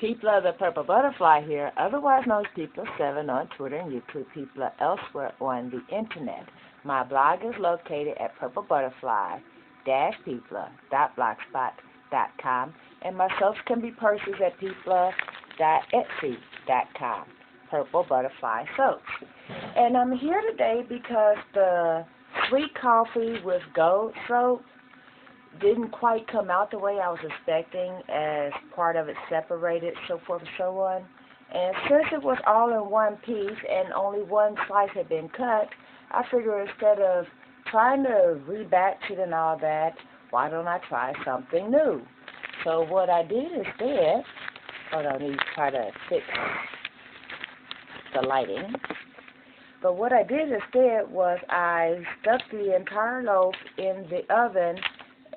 People of the Purple Butterfly here, otherwise known as People7 on Twitter and YouTube, People elsewhere on the internet. My blog is located at purplebutterfly-people.blogspot.com, and my soaps can be purchased at people.etsy.com. Purple Butterfly Soaps. And I'm here today because the sweet coffee with gold soap didn't quite come out the way I was expecting, as part of it separated, so forth and so on. And since it was all in one piece and only one slice had been cut, I figured instead of trying to rebatch it and all that, why don't I try something new? So what I did instead, hold on, let me try to fix the lighting. But what I did instead was I stuck the entire loaf in the oven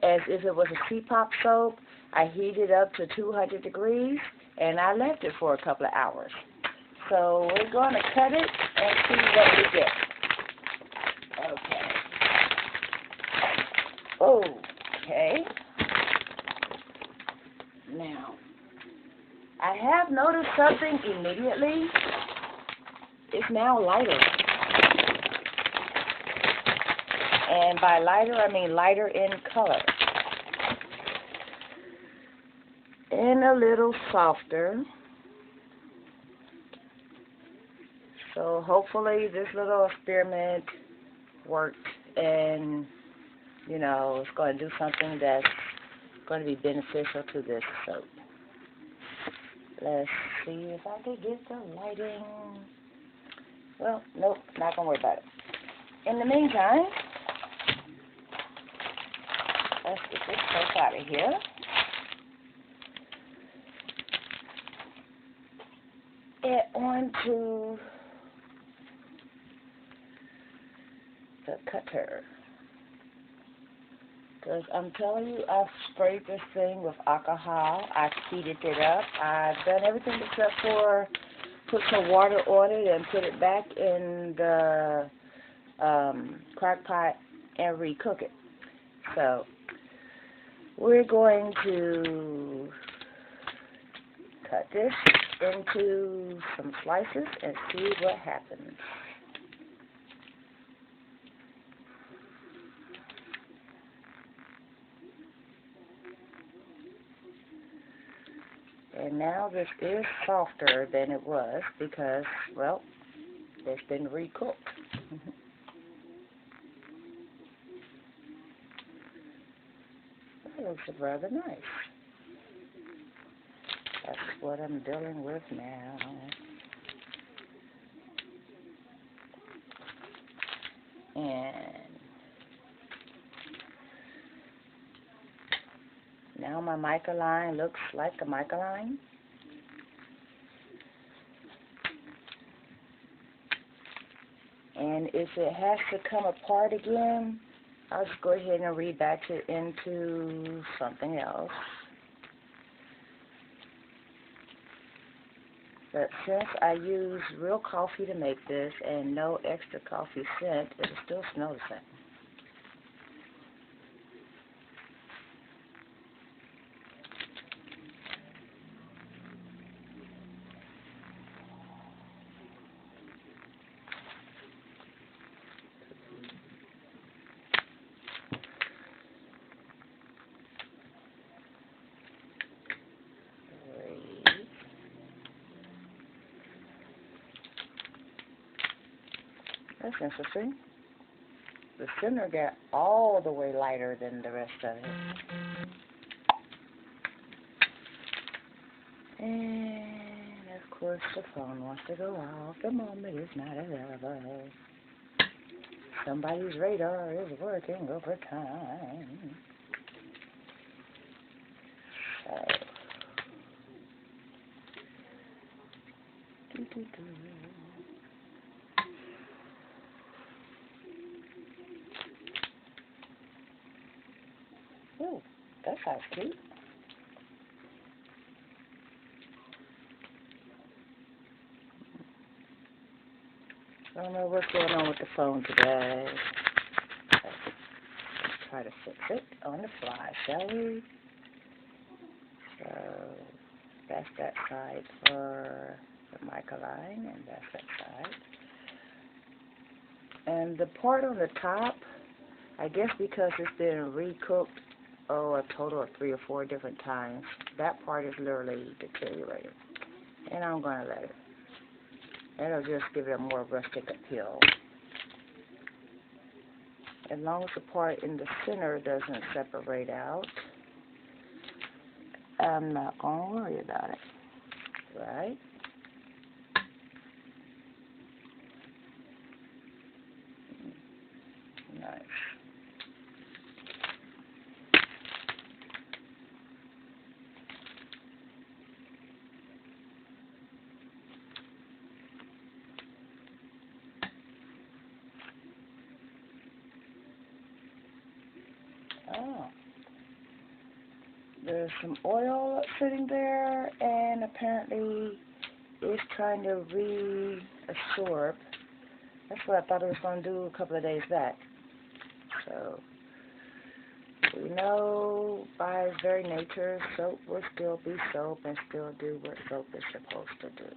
as if it was a C-pop soap. I heated up to 200 degrees, and I left it for a couple of hours. So we're going to cut it and see what we get. Okay. Now, I have noticed something immediately. It's now lighter. And by lighter, I mean lighter in color. And a little softer. So hopefully this little experiment worked, and, you know, it's going to do something that's going to be beneficial to this soap. Let's see if I can get the lighting. Well, nope, not going to worry about it. In the meantime, let's get this soap out of here. And onto the cutter. Because I'm telling you, I've sprayed this thing with alcohol. I've heated it up. I've done everything except for put some water on it and put it back in the crock pot and recook it. So we're going to cut this into some slices and see what happens. And now this is softer than it was because, well, it's been recooked. That looks rather nice. That's what I'm dealing with now. And now my mica line looks like a mica line. And if it has to come apart again, I'll just go ahead and rebatch it into something else. But since I use real coffee to make this and no extra coffee scent, it'll still smell the same. That's interesting. The center got all the way lighter than the rest of it. And of course the phone wants to go off. The moment is not available. Somebody's radar is working overtime. So. Oh, that sounds cute. I don't know what's going on with the phone today. Let's try to fix it on the fly, shall we? So, that's that side for the mica line, and that's that side. And the part on the top, I guess because it's been recooked, a total of 3 or 4 different times, that part is literally deteriorating. And I'm going to let it. It'll just give it a more rustic appeal. As long as the part in the center doesn't separate out, I'm not going to worry about it. Right? Nice. Oh. There's some oil sitting there, and apparently it's trying to reabsorb. That's what I thought it was going to do a couple of days back. So, we know by its very nature, soap will still be soap and still do what soap is supposed to do.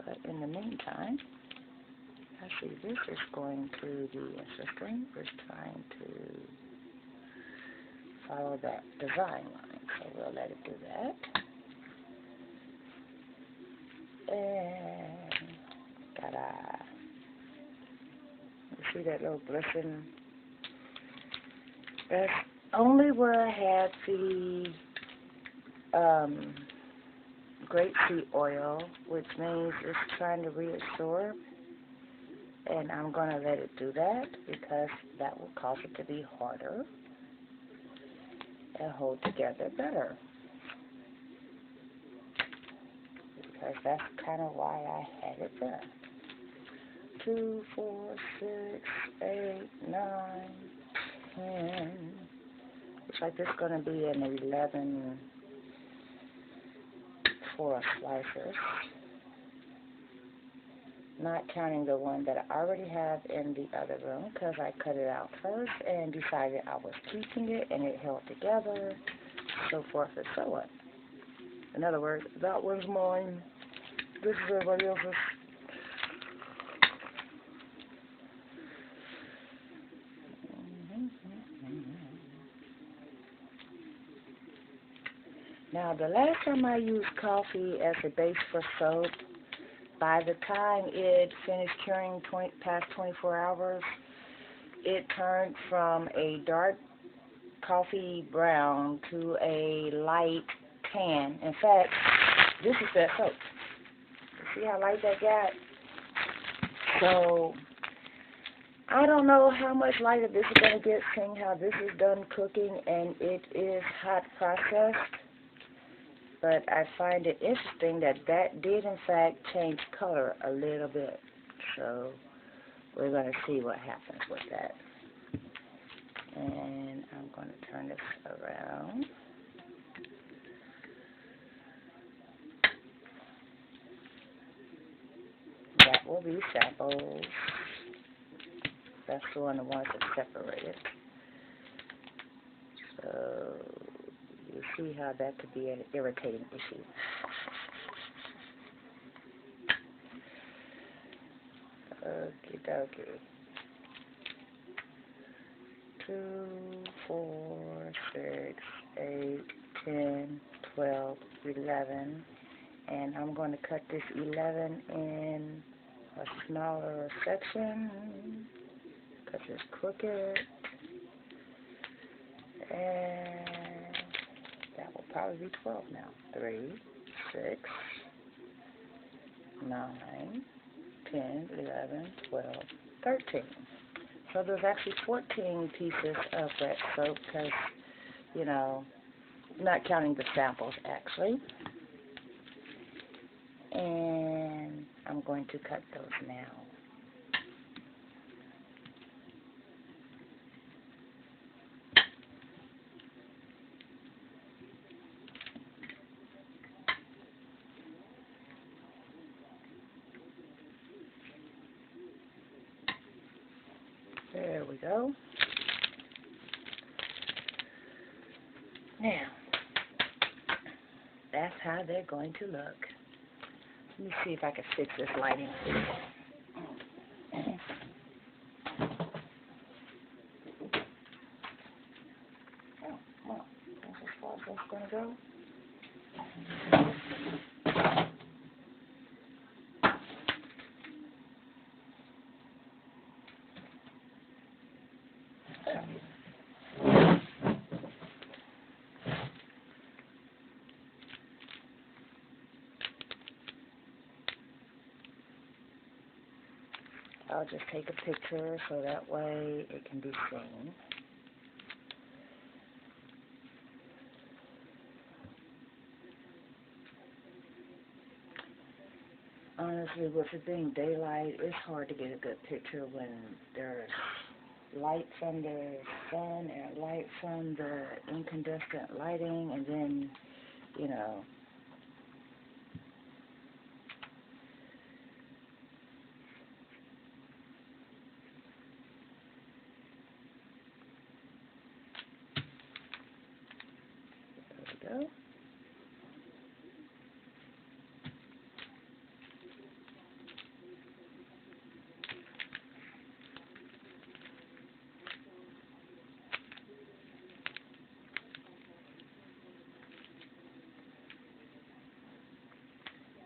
But in the meantime, actually this is going to be interesting. It's trying to follow that design line. So we'll let it do that. And, ta-da. You see that little glisten? That's only where I had the grapeseed oil, which means it's trying to reabsorb. And I'm going to let it do that because that will cause it to be harder and hold together better. Because that's kind of why I had it there. 2, 4, 6, 8, 9, 10. Looks like this is going to be an 11 for slices. Not counting the one that I already have in the other room because I cut it out first and decided I was keeping it and it held together, so forth and so on. In other words, that one's mine. This is everybody else's. Now, the last time I used coffee as a base for soap, by the time it finished curing past 24 hours, it turned from a dark coffee brown to a light tan. In fact, this is that soap. See how light that got? So, I don't know how much lighter this is going to get, seeing how this is done cooking and it is hot processed. But I find it interesting that that did, in fact, change color a little bit. So we're going to see what happens with that. And I'm going to turn this around. That will be samples. That's the one that wants it separated. So you see how that could be an irritating issue. Okie dokie. 2, 4, 6, 8, 10, 12, 11. And I'm going to cut this 11 in a smaller section because it's crooked. And that will probably be 12 now. 3, 6, 9, 10, 11, 12, 13. So there's actually 14 pieces of that soap because, you know, not counting the samples actually. And I'm going to cut those now. There we go. Now, that's how they're going to look. Let me see if I can fix this lighting. Oh, well, that's as far as that's going to go. I'll just take a picture so that way it can be seen. Honestly, with it being daylight, it's hard to get a good picture when there's light from the sun and light from the incandescent lighting, and then, you know, there we go.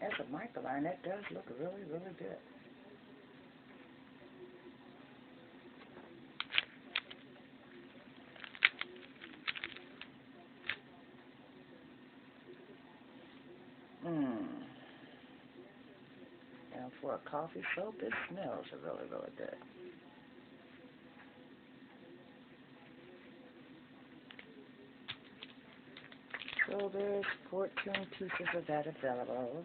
As a microline, that does look really, really good. And for a coffee soap, it smells really, really good. So there's 14 pieces of that available.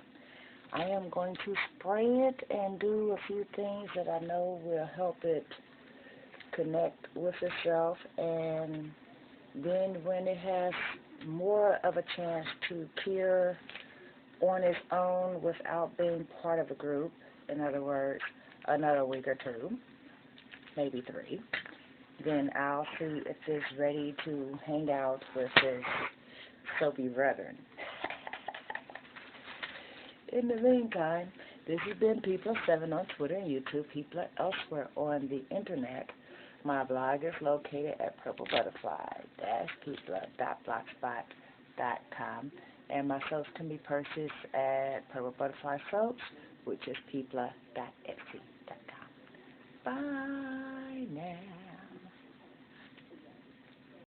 I am going to spray it and do a few things that I know will help it connect with itself, and then when it has more of a chance to cure on its own without being part of a group, in other words, another week or two, maybe 3, then I'll see if it's ready to hang out with this soapy brethren. In the meantime, this has been People7 on Twitter and YouTube, People elsewhere on the internet. My blog is located at purplebutterfly-people.blogspot.com, and my soaps can be purchased at Purple Butterfly Soaps, which is people.etsy.com. Bye.